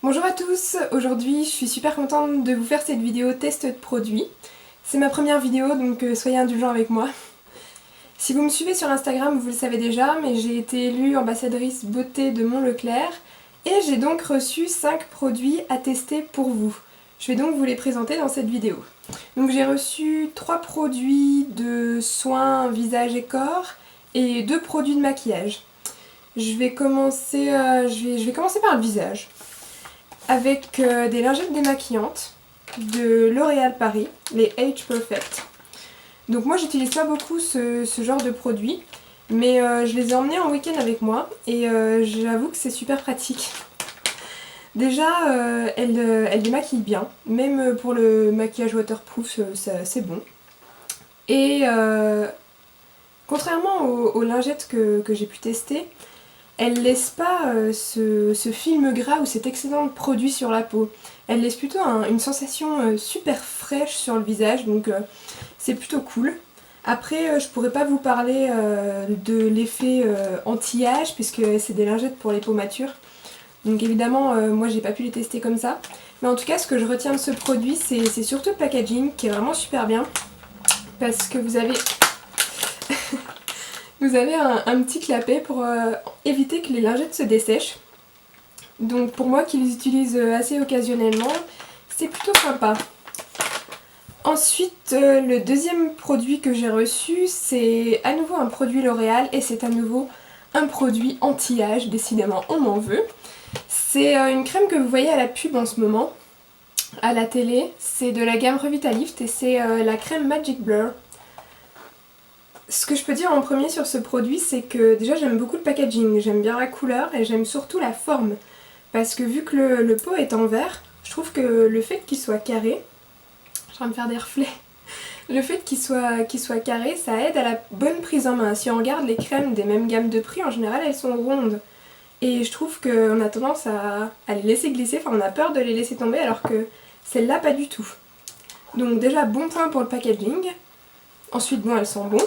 Bonjour à tous, aujourd'hui je suis super contente de vous faire cette vidéo test de produit. C'est ma première vidéo donc soyez indulgents avec moi. Si vous me suivez sur Instagram vous le savez déjà mais j'ai été élue ambassadrice beauté de Mont-Leclerc et j'ai donc reçu 5 produits à tester pour vous. Je vais donc vous les présenter dans cette vidéo. Donc j'ai reçu 3 produits de soins visage et corps et 2 produits de maquillage. Je vais commencer par le visage. Avec des lingettes démaquillantes de L'Oréal Paris, les Age Perfect. Donc moi j'utilise pas beaucoup ce genre de produit, mais je les ai emmenés en week-end avec moi et j'avoue que c'est super pratique. Déjà elles démaquillent bien, même pour le maquillage waterproof c'est bon. Et contrairement aux lingettes que j'ai pu tester, elle laisse pas ce film gras ou cet excédent de produit sur la peau. Elle laisse plutôt une sensation super fraîche sur le visage, donc c'est plutôt cool. Après, je pourrais pas vous parler de l'effet anti-âge, puisque c'est des lingettes pour les peaux matures. Donc évidemment, moi j'ai pas pu les tester comme ça. Mais en tout cas, ce que je retiens de ce produit, c'est surtout le packaging, qui est vraiment super bien. Parce que vous avez un petit clapet pour éviter que les lingettes se dessèchent. Donc pour moi qui les utilise assez occasionnellement, c'est plutôt sympa. Ensuite, le deuxième produit que j'ai reçu, c'est à nouveau un produit L'Oréal et c'est à nouveau un produit anti-âge, décidément on m'en veut. C'est une crème que vous voyez à la pub en ce moment, à la télé. C'est de la gamme Revitalift et c'est la crème Magic Blur. Ce que je peux dire en premier sur ce produit, c'est que déjà j'aime beaucoup le packaging, j'aime bien la couleur et j'aime surtout la forme. Parce que vu que le pot est en verre, je trouve que le fait qu'il soit carré, je suis en train de faire des reflets, le fait qu'il soit carré, ça aide à la bonne prise en main. Si on regarde les crèmes des mêmes gammes de prix, en général elles sont rondes. Et je trouve qu'on a tendance à les laisser glisser, enfin on a peur de les laisser tomber alors que celle-là pas du tout. Donc déjà bon point pour le packaging. Ensuite bon elles sont bonnes.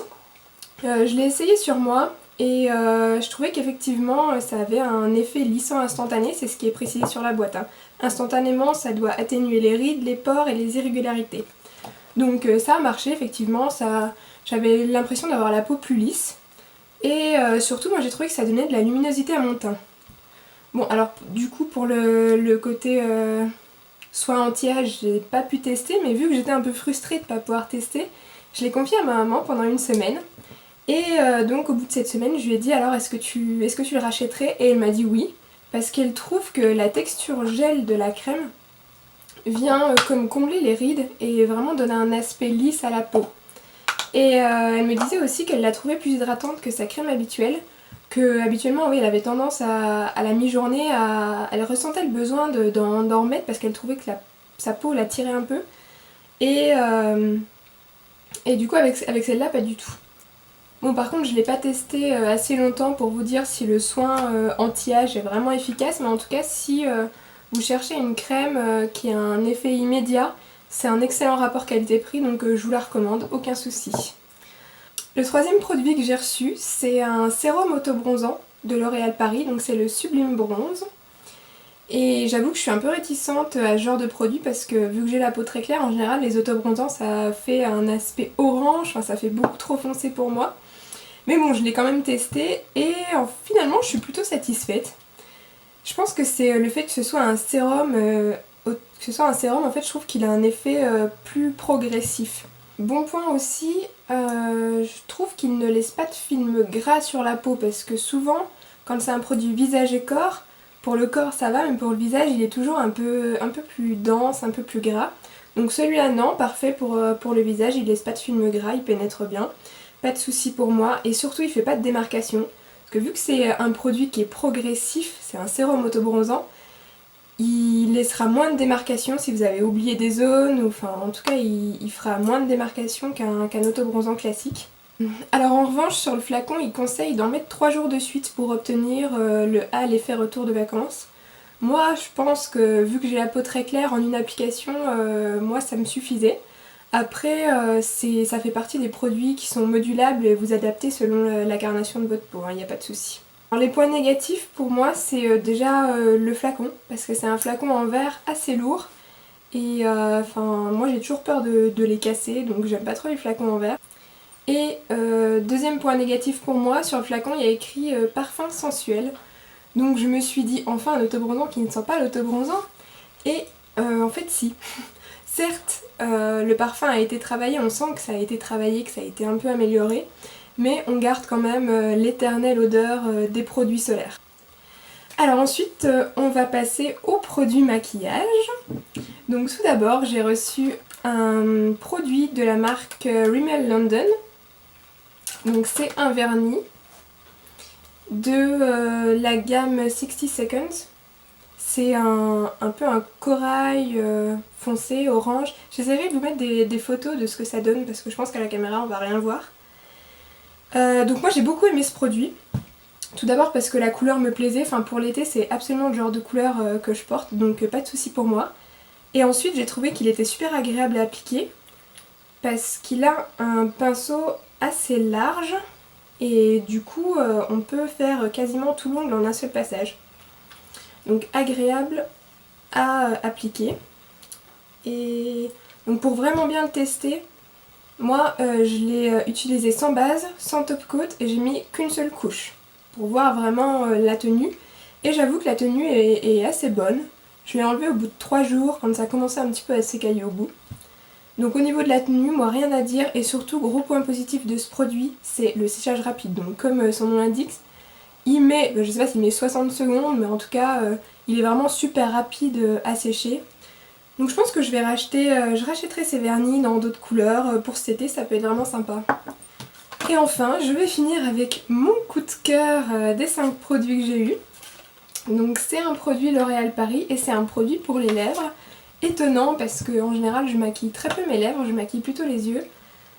Je l'ai essayé sur moi et je trouvais qu'effectivement ça avait un effet lissant instantané, c'est ce qui est précisé sur la boîte. Hein. Instantanément ça doit atténuer les rides, les pores et les irrégularités. Donc ça a marché effectivement, j'avais l'impression d'avoir la peau plus lisse. Et surtout moi j'ai trouvé que ça donnait de la luminosité à mon teint. Bon alors du coup pour le côté soin anti-âge j'ai pas pu tester, mais vu que j'étais un peu frustrée de pas pouvoir tester, je l'ai confié à ma maman pendant une semaine. Et donc au bout de cette semaine je lui ai dit alors est-ce que tu le rachèterais, et elle m'a dit oui parce qu'elle trouve que la texture gel de la crème vient comme combler les rides et vraiment donner un aspect lisse à la peau. Et elle me disait aussi qu'elle la trouvait plus hydratante que sa crème habituelle, que habituellement oui elle avait tendance à la mi-journée elle ressentait le besoin d'en remettre parce qu'elle trouvait que sa peau la tirait un peu et du coup avec celle-là pas du tout. Bon par contre je ne l'ai pas testé assez longtemps pour vous dire si le soin anti-âge est vraiment efficace, mais en tout cas si vous cherchez une crème qui a un effet immédiat, c'est un excellent rapport qualité-prix donc je vous la recommande, aucun souci. Le troisième produit que j'ai reçu c'est un sérum auto-bronzant de L'Oréal Paris, donc c'est le Sublime Bronze. Et j'avoue que je suis un peu réticente à ce genre de produit parce que vu que j'ai la peau très claire, en général les auto-bronzants ça fait un aspect orange, enfin ça fait beaucoup trop foncé pour moi. Mais bon, je l'ai quand même testé et finalement je suis plutôt satisfaite. Je pense que c'est le fait que ce soit un sérum, en fait je trouve qu'il a un effet plus progressif. Bon point aussi, je trouve qu'il ne laisse pas de film gras sur la peau parce que souvent quand c'est un produit visage et corps, pour le corps ça va mais pour le visage il est toujours un peu plus dense, un peu plus gras. Donc celui-là non, parfait pour le visage, il laisse pas de film gras, il pénètre bien. Pas de souci pour moi et surtout il fait pas de démarcation parce que vu que c'est un produit qui est progressif, c'est un sérum auto-bronzant, il laissera moins de démarcation si vous avez oublié des zones, ou enfin en tout cas il fera moins de démarcation qu'un auto-bronzant classique. Alors en revanche sur le flacon il conseille d'en mettre 3 jours de suite pour obtenir l'effet retour de vacances. Moi je pense que vu que j'ai la peau très claire en une application, moi ça me suffisait. Après, ça fait partie des produits qui sont modulables et vous adaptez selon la carnation de votre peau, il n'y a pas de souci. Alors, les points négatifs pour moi c'est déjà le flacon, parce que c'est un flacon en verre assez lourd et moi j'ai toujours peur de les casser, donc j'aime pas trop les flacons en verre. Et deuxième point négatif pour moi, sur le flacon il y a écrit parfum sensuel. Donc je me suis dit enfin un autobronzant qui ne sent pas l'autobronzant. Et en fait si. Certes le parfum a été travaillé, on sent que ça a été travaillé, que ça a été un peu amélioré, mais on garde quand même l'éternelle odeur des produits solaires. Alors ensuite on va passer aux produits maquillage. Donc tout d'abord j'ai reçu un produit de la marque Rimmel London. Donc c'est un vernis de la gamme 60 Seconds. C'est un peu un corail foncé, orange. J'essaierai de vous mettre des photos de ce que ça donne parce que je pense qu'à la caméra on va rien voir. Donc moi j'ai beaucoup aimé ce produit. Tout d'abord parce que la couleur me plaisait, enfin pour l'été c'est absolument le genre de couleur que je porte, donc pas de souci pour moi. Et ensuite j'ai trouvé qu'il était super agréable à appliquer parce qu'il a un pinceau assez large et du coup on peut faire quasiment tout l'ongle en un seul passage. Donc agréable à appliquer. Et donc pour vraiment bien le tester, moi je l'ai utilisé sans base, sans top coat et j'ai mis qu'une seule couche pour voir vraiment la tenue. Et j'avoue que la tenue est assez bonne. Je l'ai enlevé au bout de 3 jours quand ça commençait un petit peu à s'écailler au bout. Donc au niveau de la tenue, moi rien à dire, et surtout gros point positif de ce produit, c'est le séchage rapide. Donc comme son nom l'indique, il met, je sais pas s'il met 60 secondes, mais en tout cas il est vraiment super rapide à sécher. Donc je pense que je rachèterai ces vernis dans d'autres couleurs pour cet été, ça peut être vraiment sympa. Et enfin, je vais finir avec mon coup de cœur des 5 produits que j'ai eu. Donc c'est un produit L'Oréal Paris et c'est un produit pour les lèvres. Étonnant parce que en général je maquille très peu mes lèvres, je maquille plutôt les yeux.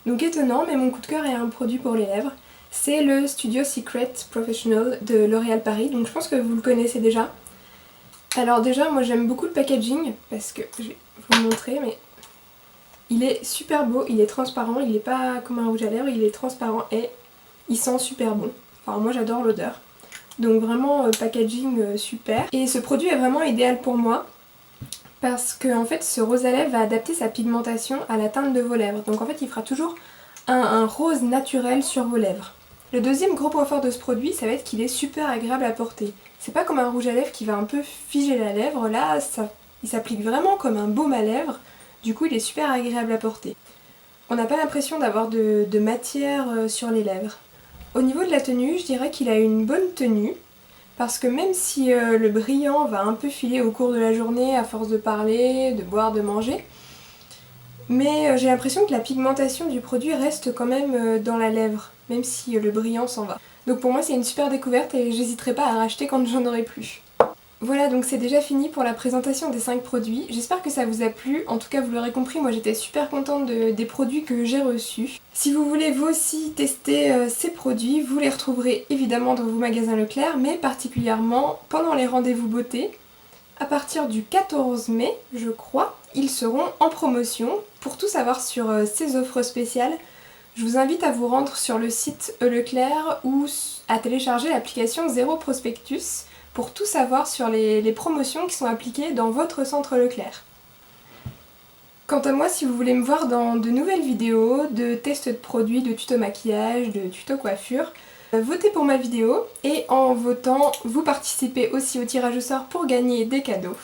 Donc étonnant, mais mon coup de cœur est un produit pour les lèvres. C'est le Studio Secret Professional de L'Oréal Paris, donc je pense que vous le connaissez déjà. Alors déjà, moi j'aime beaucoup le packaging, parce que je vais vous montrer, mais il est super beau, il est transparent, il n'est pas comme un rouge à lèvres, il est transparent et il sent super bon. Enfin moi j'adore l'odeur. Donc vraiment packaging super. Et ce produit est vraiment idéal pour moi, parce que en fait ce rose à lèvres va adapter sa pigmentation à la teinte de vos lèvres. Donc en fait il fera toujours un rose naturel sur vos lèvres. Le deuxième gros point fort de ce produit, ça va être qu'il est super agréable à porter. C'est pas comme un rouge à lèvres qui va un peu figer la lèvre, là il s'applique vraiment comme un baume à lèvres, du coup il est super agréable à porter. On n'a pas l'impression d'avoir de matière sur les lèvres. Au niveau de la tenue, je dirais qu'il a une bonne tenue, parce que même si le brillant va un peu filer au cours de la journée à force de parler, de boire, de manger, mais j'ai l'impression que la pigmentation du produit reste quand même dans la lèvre, même si le brillant s'en va. Donc pour moi c'est une super découverte et j'hésiterai pas à racheter quand j'en aurai plus. Voilà, donc c'est déjà fini pour la présentation des 5 produits. J'espère que ça vous a plu. En tout cas, vous l'aurez compris, moi j'étais super contente des produits que j'ai reçus. Si vous voulez vous aussi tester ces produits, vous les retrouverez évidemment dans vos magasins Leclerc, mais particulièrement pendant les rendez-vous beauté. À partir du 14 mai, je crois, ils seront en promotion. Pour tout savoir sur ces offres spéciales, je vous invite à vous rendre sur le site Leclerc ou à télécharger l'application Zéro Prospectus pour tout savoir sur les promotions qui sont appliquées dans votre centre Leclerc. Quant à moi, si vous voulez me voir dans de nouvelles vidéos, de tests de produits, de tutos maquillage, de tutos coiffure, votez pour ma vidéo et en votant, vous participez aussi au tirage au sort pour gagner des cadeaux.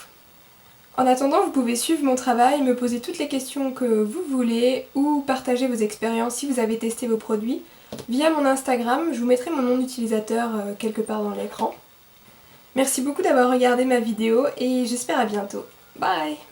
En attendant, vous pouvez suivre mon travail, me poser toutes les questions que vous voulez ou partager vos expériences si vous avez testé vos produits via mon Instagram. Je vous mettrai mon nom d'utilisateur quelque part dans l'écran. Merci beaucoup d'avoir regardé ma vidéo et j'espère à bientôt. Bye!